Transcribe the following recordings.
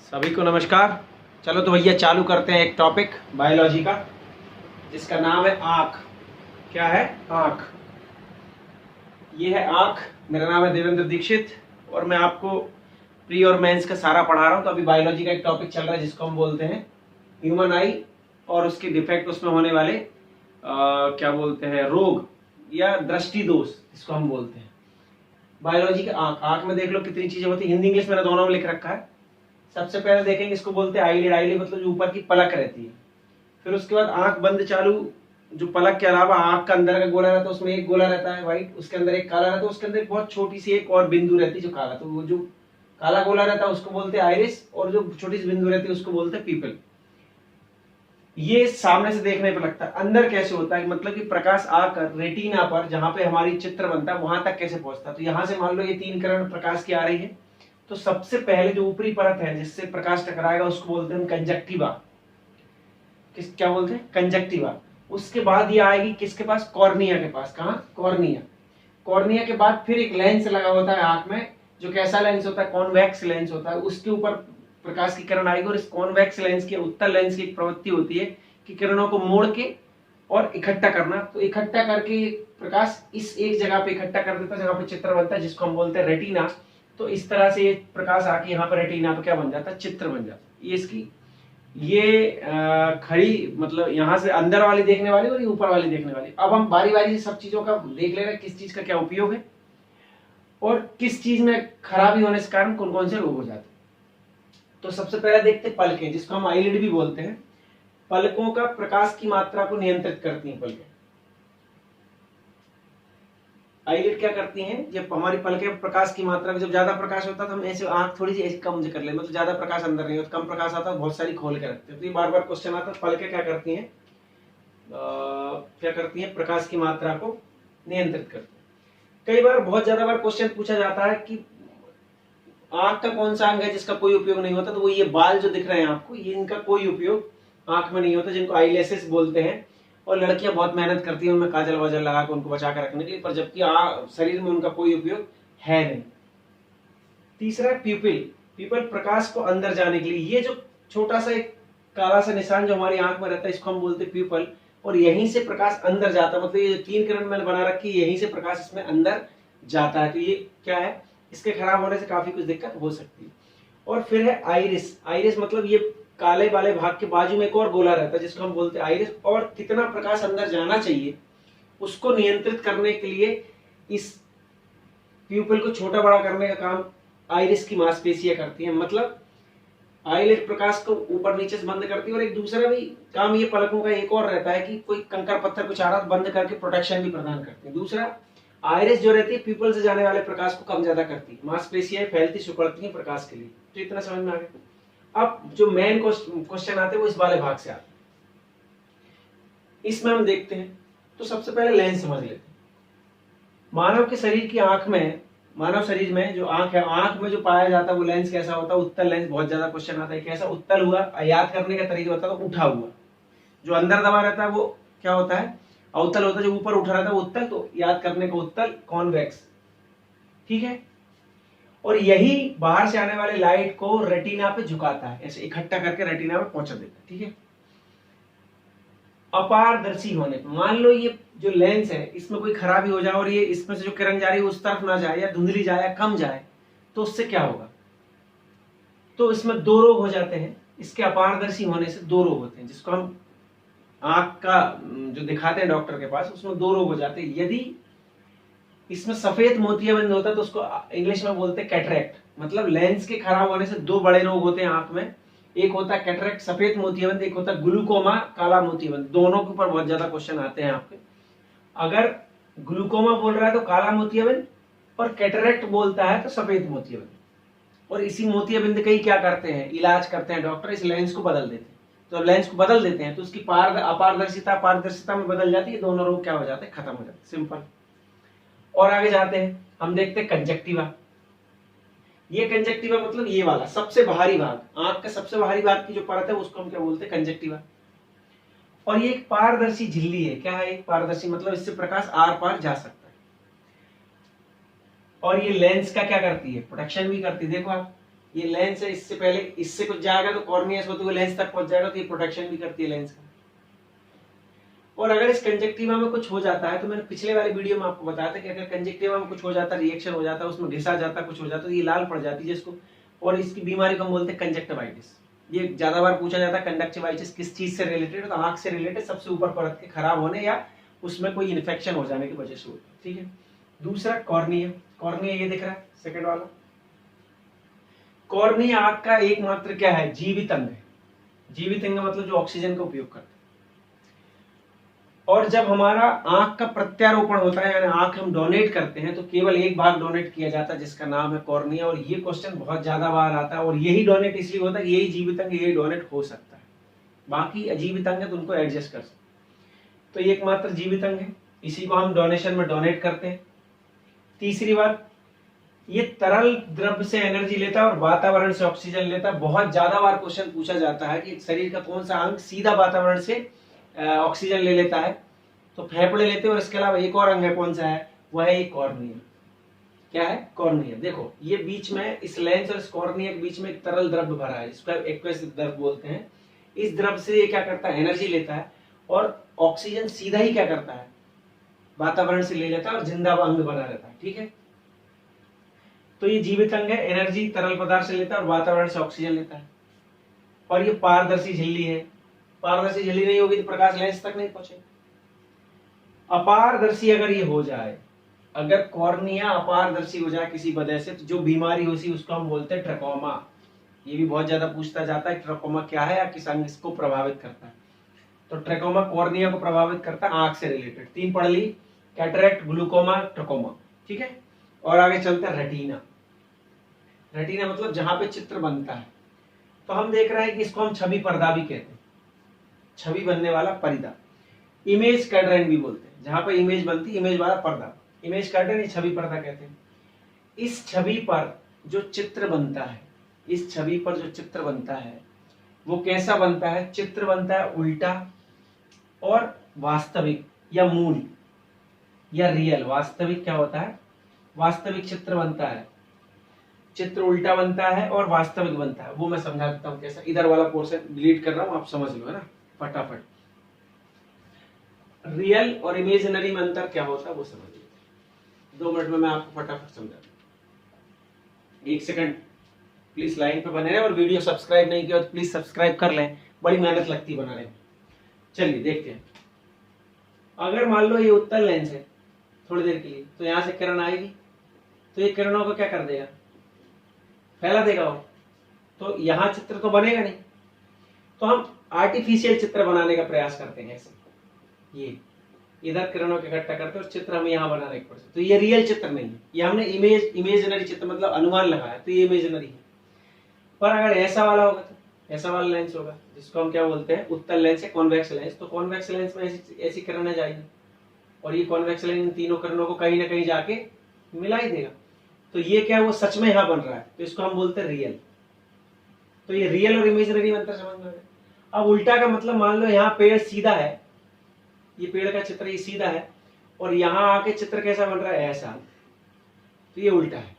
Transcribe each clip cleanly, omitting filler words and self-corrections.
सभी को नमस्कार। चलो तो भैया चालू करते हैं एक टॉपिक बायोलॉजी का, जिसका नाम है आँख। क्या है? आँख। ये है आँख। मेरा नाम है देवेंद्र दीक्षित और मैं आपको प्री और मेंस का सारा पढ़ा रहा हूँ। तो अभी बायोलॉजी का एक टॉपिक चल रहा है जिसको हम बोलते हैं ह्यूमन आई और उसके डिफेक्ट, उसमें होने वाले क्या बोलते हैं, रोग या दृष्टि दोष, इसको हम बोलते हैं। बायोलॉजी का आँख। आँख में देख लो कितनी चीजें होती है। हिंदी इंग्लिश मैंने दोनों में लिख रखा है। सबसे पहले देखेंगे, इसको बोलते हैं आईलिड। आईलिड मतलब जो ऊपर की पलक रहती है। फिर उसके बाद आंख बंद चालू, जो पलक के अलावा आंख का अंदर का गोला रहता है, उसमें एक गोला रहता है व्हाइट, उसके अंदर एक काला रहता है, उसके अंदर एक बहुत छोटी सी एक और बिंदु रहती है जो काला। तो वो जो काला गोला रहता है उसको बोलते हैं आइरिस, और जो छोटी सी बिंदु रहती है उसको बोलते हैं पीपल। ये सामने से देखने पर लगता है। अंदर कैसे होता है, मतलब कि प्रकाश आकर रेटिना पर, जहां पे हमारी चित्र बनता है, वहां तक कैसे पहुंचता है। तो यहां से मान लो ये 3 किरण प्रकाश की आ रही है, तो सबसे पहले जो ऊपरी परत है जिससे प्रकाश टकराएगा उसको बोलते हैं कंजक्टिवा। क्या बोलते हैं? कंजक्टिवा। उसके बाद ये आएगी किसके पास? कॉर्निया के पास। कहाँ? कॉर्निया। कॉर्निया के बाद फिर एक लेंस लगा होता है आंख में, जो कैसा लेंस होता है? कॉन्वेक्स लेंस होता है। उसके ऊपर प्रकाश की किरण आएगी और इस कॉन्वेक्स लेंस की, उत्तल लेंस की एक प्रवृत्ति होती है कि किरणों को मोड़ के और इकट्ठा करना। तो इकट्ठा करके प्रकाश इस एक जगह पे इकट्ठा कर देता है जहां पे चित्र बनता है, जिसको हम बोलते हैं रेटिना। तो इस तरह से ये प्रकाश आके यहाँ पर रेटिना पे क्या बन जाता है? चित्र बन जाता है। ये इसकी खड़ी, मतलब यहाँ से अंदर वाली देखने वाली और ये ऊपर वाली देखने वाली। अब हम बारी बारी से सब चीजों का देख ले रहे हैं, किस चीज का क्या उपयोग है और किस चीज में खराबी होने से कारण कौन कौन से रोग हो जाते हैं। तो सबसे पहले देखते हैं पलकें, जिसको हम आईलिड भी बोलते हैं। पलकों का प्रकाश की मात्रा को नियंत्रित करती हैं पलकें। आईलिड क्या करती हैं? जब हमारी पलकें प्रकाश की मात्रा में, जब ज्यादा प्रकाश होता है तो हम ऐसे आंख थोड़ी सी ऐसे कम कर ले, मतलब ज्यादा प्रकाश अंदर नहीं होता, कम प्रकाश आता है बहुत सारी खोल के रखते हैं। तो ये बार बार क्वेश्चन आता है, पलकें क्या करती हैं? क्या करती हैं? प्रकाश की मात्रा को नियंत्रित करती हैं। कई बार, बहुत ज्यादा बार क्वेश्चन पूछा जाता है कि आंख का कौन सा अंग है जिसका कोई उपयोग नहीं होता। तो वो ये बाल जो दिख रहे हैं आपको, ये इनका कोई उपयोग आंख में नहीं होता, जिनको आईलेसेस बोलते हैं। और लड़कियां बहुत मेहनत करती हैं उनमें काजल वाजल लगा कर उनको बचा कर रखने के लिए, पर जबकि शरीर में उनका कोई उपयोग है नहीं। तीसरा है प्यूपिल। प्यूपिल प्रकाश को अंदर जाने के लिए, ये जो छोटा सा एक काला सा निशान जो हमारी आंख में रहता है, इसको हम बोलते हैं प्यूपिल। और यहीं से प्रकाश अंदर जाता है, मतलब ये 3 किरण मैंने बना रखी है, यहीं से प्रकाश इसमें अंदर जाता है। तो ये क्या है? इसके खराब होने से काफी कुछ दिक्कत हो सकती है। और फिर है आइरिस। आइरिस मतलब ये काले वाले भाग के बाजू में एक और गोला रहता है जिसको हम बोलते हैं आइरिस। और कितना प्रकाश अंदर जाना चाहिए उसको नियंत्रित करने के लिए इस प्यूपिल को छोटा बड़ा करने का काम आइरिस की मांसपेशियां करती हैं। मतलब आईलिड प्रकाश को ऊपर नीचे से बंद करती है। और एक दूसरा भी काम ये पलकों का एक और रहता है कि कोई कंकर पत्थर कुछ आ रहा है बंद करके प्रोटेक्शन भी प्रदान करती है। दूसरा, आइरिस जो रहती है प्यूपिल से जाने वाले प्रकाश को कम ज्यादा करती है। मांसपेशियां फैलती सिकुड़ती हैं प्रकाश के लिए। तो इतना समझ में आ गया। अब जो मेन क्वेश्चन आते हैं वो इस वाले भाग से आते हैं, इसमें हम देखते हैं। तो सबसे पहले लेंस समझ लेते हैं। मानव के शरीर की आंख में, मानव शरीर में जो आंख है, आंख में जो पाया जाता है वो लेंस कैसा होता है? उत्तल लेंस। बहुत ज्यादा क्वेश्चन आता है कैसा? उत्तल हुआ, याद करने का तरीका होता है तो उठा हुआ। जो अंदर दबा रहता है वो क्या होता है? अवतल होता है। जो ऊपर उठा रहता है वो उत्तल। तो याद करने का उत्तल, कॉन्वेक्स। ठीक है। और यही बाहर से आने वाले लाइट को रेटिना पे झुकाता है, ऐसे इकट्ठा करके रेटिना पे पहुंचा देता है। ठीक है। अपारदर्शी होने पर, मान लो ये जो लेंस है इसमें कोई खराबी हो जाए और ये इसमें से जो किरण जा रही है उस तरफ ना जाए, या धुंधली जाए या कम जाए, तो उससे क्या होगा? तो इसमें 2 रोग हो जाते हैं। इसके अपारदर्शी होने से 2 रोग होते हैं, जिसको हम आंख का जो दिखाते हैं डॉक्टर के पास, उसमें 2 रोग हो जाते हैं। यदि इसमें सफेद मोतियाबिंद होता है तो उसको इंग्लिश में बोलते हैं कैटरेक्ट। मतलब लेंस के खराब होने से 2 बड़े रोग होते हैं आंख में। एक होता है कैटरेक्ट, सफेद मोतियाबिंद, एक होता है ग्लूकोमा, काला मोतियाबिंद। दोनों के ऊपर बहुत ज्यादा क्वेश्चन आते हैं आपके। अगर ग्लूकोमा बोल रहा है तो काला मोतियाबिंद, और कैटरेक्ट बोलता है तो सफेद मोतियाबिंद। और इसी मोतियाबिंद का ही क्या करते हैं? इलाज करते हैं डॉक्टर, इस लेंस को बदल देते हैं। तो अब लेंस को बदल देते हैं तो उसकी अपारदर्शिता पारदर्शिता में बदल जाती है। दोनों रोग क्या हो जाते हैं? खत्म हो जाते हैं। सिंपल। और आगे जाते हैं, हम देखते हैं कंजक्टिवा। ये कंजक्टिवा मतलब ये वाला सबसे बाहरी भाग, आंख का सबसे बाहरी भाग की जो परत है उसको हम क्या बोलते हैं? कंजक्टिवा। और ये एक पारदर्शी झिल्ली है। क्या है? एक पारदर्शी, मतलब इससे प्रकाश आर पार जा सकता है। और ये लेंस का क्या करती है? प्रोटेक्शन भी करती है। देखो आप, ये लेंस है, इससे पहले इससे कुछ जाएगा तो कॉर्निया से होते हुए लेंस तक पहुंच जाएगा, तो ये प्रोटेक्शन भी करती है लेंस का। और अगर इस कंजक्टिवा में कुछ हो जाता है, तो मैंने पिछले वाले वीडियो में आपको बताया था कि अगर कंजक्टिवा में कुछ हो जाता है, रिएक्शन हो जाता है, उसमें घिसा जाता है, कुछ हो जाता है, तो ये लाल पड़ जाती है जिसको, और इसकी बीमारी को हम बोलते हैं कंजक्टिवाइटिस। ये ज्यादा बार पूछा जाता है कंजक्टिवाइटिस किस चीज से रिलेटेड, तो आंख से रिलेटेड, सबसे ऊपर परत के खराब होने या उसमें कोई इन्फेक्शन हो जाने की वजह से होता है। ठीक है, दूसरा कॉर्निया। कॉर्निया ये दिख रहा है सेकंड वाला। कॉर्निया आंख का एकमात्र क्या है, जीवित अंग है। जीवित अंग मतलब जो ऑक्सीजन का उपयोग करता है। और जब हमारा आंख का प्रत्यारोपण होता है, यानी आंख हम डोनेट करते हैं, तो केवल एक भाग डोनेट किया जाता है जिसका नाम है कॉर्निया। और ये क्वेश्चन बहुत ज्यादा बार आता है, और यही डोनेट इसलिए होता है, यही जीवित अंग यही डोनेट हो सकता है, बाकी अजीवित अंग है तो उनको एडजस्ट कर सकते। तो ये एकमात्र जीवित अंग है, इसी को हम डोनेशन में डोनेट करते हैं। तीसरी बात, ये तरल द्रव्य से एनर्जी लेता है और वातावरण से ऑक्सीजन लेता है। बहुत ज्यादा बार क्वेश्चन पूछा जाता है कि शरीर का कौन सा अंग सीधा वातावरण से ऑक्सीजन ले लेता है, तो फेफड़े लेते हैं। और इसके अलावा एक और अंग है, कौन सा है, वह है कॉर्निया। क्या है, कॉर्निया। देखो ये बीच में इस लेंस और इस कॉर्निया के बीच में एक तरल द्रव्य भरा है, जिसको एक्वस द्रव्य बोलते हैं। इस द्रव्य से ये क्या करता है, एनर्जी लेता है, और ऑक्सीजन सीधा ही क्या करता है, वातावरण से ले लेता है और जिंदा अंग बना रहता है। ठीक है, तो ये जीवित अंग है, एनर्जी तरल पदार्थ से लेता है और वातावरण से ऑक्सीजन लेता है। और ये पारदर्शी झिल्ली है। पारदर्शी झिल्ली नहीं होगी तो प्रकाश लेंस तक नहीं पहुंचे। अपारदर्शी अगर ये हो जाए, अगर कॉर्निया अपारदर्शी हो जाए किसी वजह से, तो जो बीमारी होती है उसको हम बोलते हैं ट्रकोमा। ये भी बहुत ज्यादा पूछता जाता है ट्रकोमा क्या है या किस अंग को प्रभावित करता है। तो ट्रकोमा कॉर्निया को प्रभावित करता है, आंख से रिलेटेड। 3 पढ़ ली, कैटरेक्ट, ग्लूकोमा, ट्रकोमा। ठीक है, और आगे चलता है रेटिना। रेटिना मतलब जहां पे चित्र बनता है। तो हम देख रहे हैं कि इसको हम छवि पर्दा भी कहते हैं, छवि बनने वाला पर्दा। इमेज कर्टेन भी बोलते हैं, जहां पर इमेज बनती है, इमेज वाला पर्दा, इमेज कर्टेन, ये छवि पर्दा कहते हैं। इस छवि पर जो चित्र बनता है, इस छवि पर जो चित्र बनता है वो कैसा बनता है, चित्र बनता है उल्टा और वास्तविक या मूल या रियल। वास्तविक क्या होता है, वास्तविक चित्र बनता है, चित्र उल्टा बनता है और वास्तविक बनता है। वो मैं समझा देता हूं कैसा। इधर वाला पोर्शन डिलीट कर रहा हूं, आप समझ लो, है ना, फटाफट। रियल और इमेजिनरी में अंतर क्या होता है वो समझ लीजिए। 2 मिनट में मैं आपको फटाफट समझा दूं। 1 सेकंड प्लीज लाइन पे बने रहे, और वीडियो सब्सक्राइब नहीं किया तो प्लीज सब्सक्राइब कर लें, बड़ी मेहनत लगती है बनाने में। चलिए देखते हैं। अगर मान लो ये उत्तल लेंस है थोड़ी देर के लिए, तो यहां से किरण आएगी, तो ये किरणों को क्या कर देगा, फैला देगा वो, तो यहां चित्र तो बनेगा नहीं। तो हम आर्टिफिशियल चित्र बनाने का प्रयास करते हैं। ऐसे ये इधर किरणों के इकट्ठा करते हैं और चित्र हमें यहाँ बनाने की पड़ती है। तो ये रियल चित्र नहीं है, ये हमने इमेजिनरी चित्र मतलब अनुमान लगाया, तो ये इमेजिनरी है। पर अगर ऐसा वाला होगा, तो ऐसा वाला लेंस होगा जिसको हम क्या बोलते हैं, उत्तल लेंस या कॉन्वेक्स लेंस। तो कॉन्वेक्स लेंस में ऐसी किरणें जाएगी, और ये कॉन्वेक्स लेंस इन तीनों किरणों को कहीं ना कहीं जाके मिला ही देगा। तो ये क्या है, वो सच में यहाँ बन रहा है, तो इसको हम बोलते हैं रियल। तो ये रियल और इमेजिनरी में अंतर समझ में आ गया। अब उल्टा का मतलब, मान लो यहाँ पेड़ सीधा है, ये पेड़ का चित्र ये सीधा है, और यहाँ आके चित्र कैसा बन रहा है, ऐसा, तो ये उल्टा है।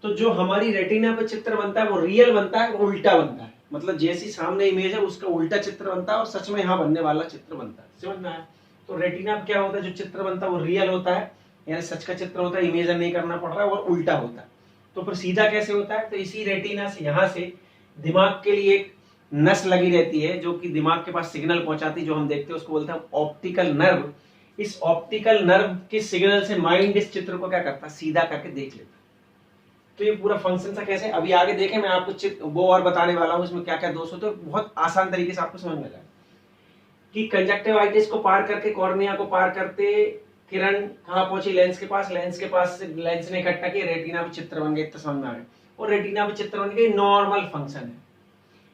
तो जो हमारी रेटिना पे चित्र बनता है वो रियल बनता है और उल्टा बनता है। मतलब जैसी सामने इमेज है उसका उल्टा चित्र बनता है और सच में यहाँ बनने वाला चित्र बनता है। समझ में आया? तो रेटिना पे क्या होता है, जो चित्र बनता है वो रियल होता है, यानी सच का चित्र होता है, इमेजन नहीं करना पड़ रहा है, और उल्टा होता है। तो फिर सीधा कैसे होता है, तो इसी रेटिना से यहाँ से दिमाग के लिए एक नस लगी रहती है जो कि दिमाग के पास सिग्नल पहुंचाती है, जो हम देखते हैं उसको बोलते हैं ऑप्टिकल नर्व। इस ऑप्टिकल नर्व के सिग्नल से माइंड इस चित्र को क्या करता है, सीधा करके देख लेता है। तो ये पूरा फंक्शन सा कैसे, अभी आगे देखें, मैं आपको चित्र वो और बताने वाला हूं, इसमें क्या क्या दोष होते हैं, बहुत आसान तरीके से आपको समझ में जाए कि कंजक्टिवाइटिस को पार करके, कॉर्निया को पार करते किरण कहाँ पहुंची, लेंस के पास। लेंस के पास से लेंस ने इकट्ठा किया, रेटिना पे चित्र बन गए, इतना समझ में आ गया। और रेटिना पे चित्र बन गए, नॉर्मल फंक्शन है।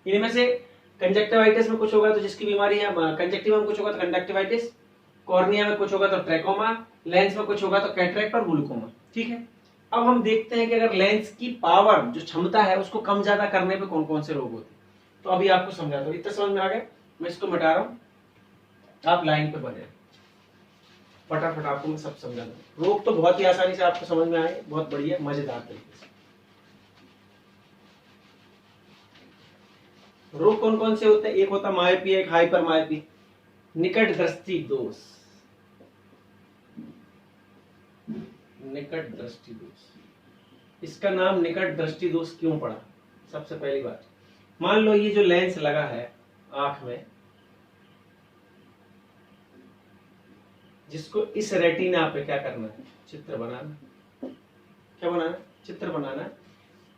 इनमें से कंजक्टिवाइटिस में कुछ होगा तो जिसकी बीमारी है, कंजक्टिवा में कुछ होगा तो कंजक्टिवाइटिस, कॉर्निया में कुछ होगा तो ट्रैकोमा, लेंस में कुछ होगा तो कैटरेक्ट और ग्लूकोमा। ठीक है, अब हम देखते हैं कि अगर लेंस की पावर, जो क्षमता है, उसको कम ज्यादा करने पे कौन कौन से रोग होते हैं। तो अभी आपको समझाता हूँ, इतना समझ में आ गया, मैं इसको मिटा रहा हूँ, आप लाइन पे बने, फटाफट आपको मैं सब समझा दूँ। रोग तो बहुत ही आसानी से आपको समझ में आए, बहुत बढ़िया मजेदार तरीके से। रोग कौन कौन से होते हैं? एक होता मायोपी, एक हाइपर मायोपी। निकट दृष्टि दोष, निकट दृष्टि दोष, इसका नाम निकट दृष्टि दोष क्यों पड़ा? सबसे पहली बात, मान लो ये जो लेंस लगा है आंख में, जिसको इस रेटिना पे क्या करना है? चित्र बनाना। क्या बनाना? चित्र बनाना है।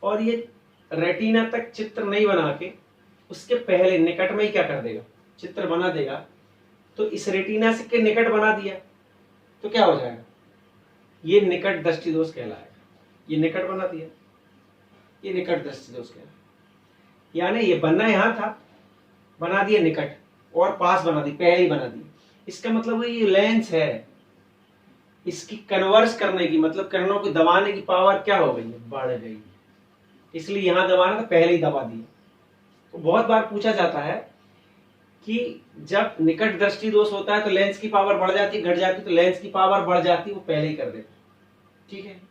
और ये रेटिना तक चित्र नहीं बना के उसके पहले निकट में ही क्या कर देगा? चित्र बना देगा। तो इस रेटिना से के निकट बना दिया तो क्या हो जाएगा? ये निकट दृष्टि दोष कहलाएगा। ये निकट बना दिया, ये निकट दृष्टि दोष कहलाएगा। यानी ये बनना यहां था, बना दिया निकट, और पास बना दी, पहले ही बना दी। इसका मतलब ये लेंस है, इसकी कन्वर्स करने की, मतलब किरणों को दबाने की पावर क्या हो गई है? बढ़ गई। इसलिए यहां दबाना था, पहले ही दबा दिया। तो बहुत बार पूछा जाता है कि जब निकट दृष्टि दोष होता है तो लेंस की पावर बढ़ जाती है, घट जाती है, तो लेंस की पावर बढ़ जाती है, वो पहले ही कर देता है। ठीक है।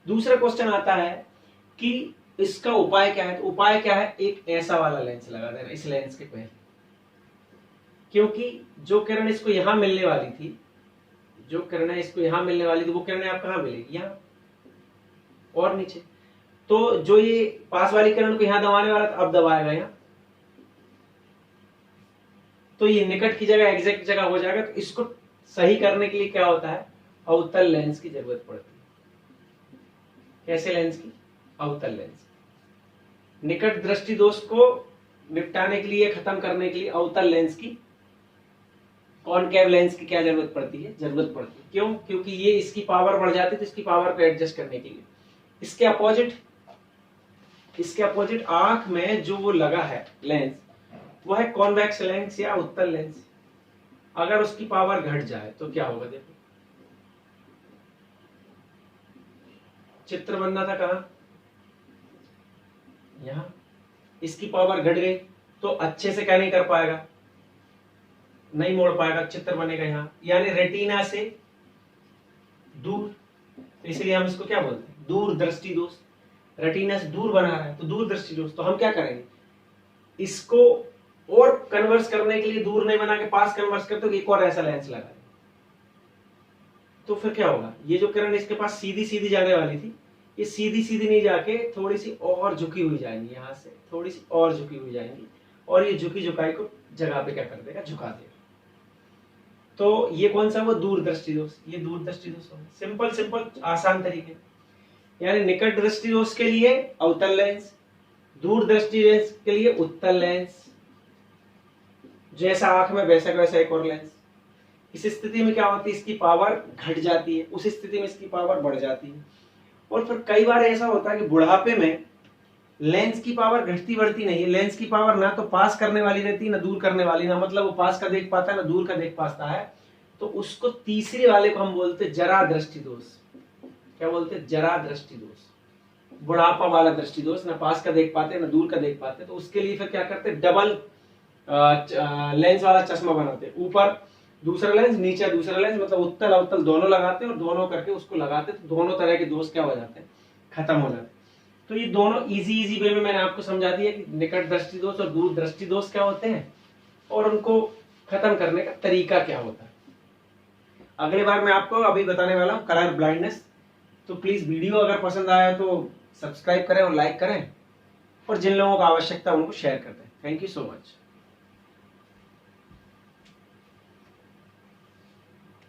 दूसरा क्वेश्चन आता है कि इसका उपाय क्या है? तो उपाय क्या है? एक ऐसा वाला लेंस लगा देना इस लेंस के पहले, क्योंकि जो किरण इसको यहां मिलने वाली थी, जो किरणें इसको यहां मिलने वाली थी, वो किरणें आप कहां मिलेगी? यहां और नीचे। तो जो ये पास वाली किरण को यहां दबाने वाला था, अब दबाएगा यहां, तो ये निकट की जगह एग्जैक्ट जगह हो जाएगा। तो इसको सही करने के लिए क्या होता है? अवतल लेंस की जरूरत पड़ती है। कैसे लेंस की? अवतल लेंस। निकट दृष्टि दोष को निपटाने के लिए, खत्म करने के लिए अवतल लेंस की, कॉनकेव लेंस की क्या जरूरत पड़ती है? जरूरत पड़ती है। क्यों? क्योंकि ये इसकी पावर बढ़ जाती है, तो इसकी पावर को एडजस्ट करने के लिए। इसके अपोजिट आंख में जो वो लगा है लेंस, वो है कॉन्वेक्स लेंस या उत्तल लेंस। अगर उसकी पावर घट जाए तो क्या होगा? देखो, चित्र बनना था कहां? यहां। इसकी पावर घट गई तो अच्छे से क्या नहीं कर पाएगा? नहीं मोड़ पाएगा, चित्र बनेगा यहां, यानी रेटिना से दूर। तो इसलिए हम इसको क्या बोलते हैं? दूर दृष्टि दोष। रेटिना से दूर बना रहा है तो दूर दृष्टि दोष। तो हम क्या करेंगे? इसको और कन्वर्स करने के लिए दूर नहीं बना के पास कन्वर्स करते तो एक और ऐसा लेंस लगा दें। तो फिर क्या होगा? ये जो किरण इसके पास सीधी सीधी जाने वाली थी, ये सीधी सीधी नहीं जाके थोड़ी सी और झुकी हुई जाएंगी, यहां से थोड़ी सी और झुकी हुई जाएंगी, और ये झुकी झुकाई को जगह पे क्या कर देगा? झुका देगा। तो ये कौन सा? वो दूर दृष्टि दोष। ये दूर दृष्टि दोष होगा। सिंपल सिंपल आसान तरीके। यानी निकट दृष्टि दोष के लिए अवतल लेंस, दूर दृष्टि लेंस के लिए उत्तल लेंस। जैसा आंख में वैसा वैसा एक और लेंस। इस स्थिति में क्या होती है? इसकी पावर घट जाती है, उस स्थिति में इसकी पावर बढ़ जाती है। और फिर कई बार ऐसा होता है कि बुढ़ापे में लेंस की पावर घटती बढ़ती नहीं है। लेंस की पावर ना तो पास करने वाली रहती है, ना दूर करने वाली, ना मतलब वो पास का देख पाता है, ना दूर का देख पाता है। तो उसको तीसरे वाले को हम बोलते जरा दृष्टि दोष। क्या बोलते? जरा दृष्टि दोष। बुढ़ापा वाला दृष्टि दोष, ना पास का देख पाते, ना दूर का देख पाते। तो उसके लिए फिर क्या करते? डबल लेंस वाला चश्मा बनाते, ऊपर दूसरा लेंस, नीचे दूसरा लेंस, मतलब उत्तल अवतल दोनों लगाते हैं, और दोनों करके उसको लगाते, तो दोनों तरह के दोष क्या हो जाते हैं? खत्म हो जाते हैं। तो ये दोनों इजी वे में मैंने आपको समझा दिया कि निकट दृष्टि दोष और दूर दृष्टि दोष क्या होते हैं और उनको खत्म करने का तरीका क्या होता है। अगली बार मैं आपको अभी बताने वाला हूँ कलर ब्लाइंडनेस। तो प्लीज वीडियो अगर पसंद आया तो सब्सक्राइब करें और लाइक करें, और जिन लोगों को आवश्यकता उनको शेयर कर दें। Thank you so much.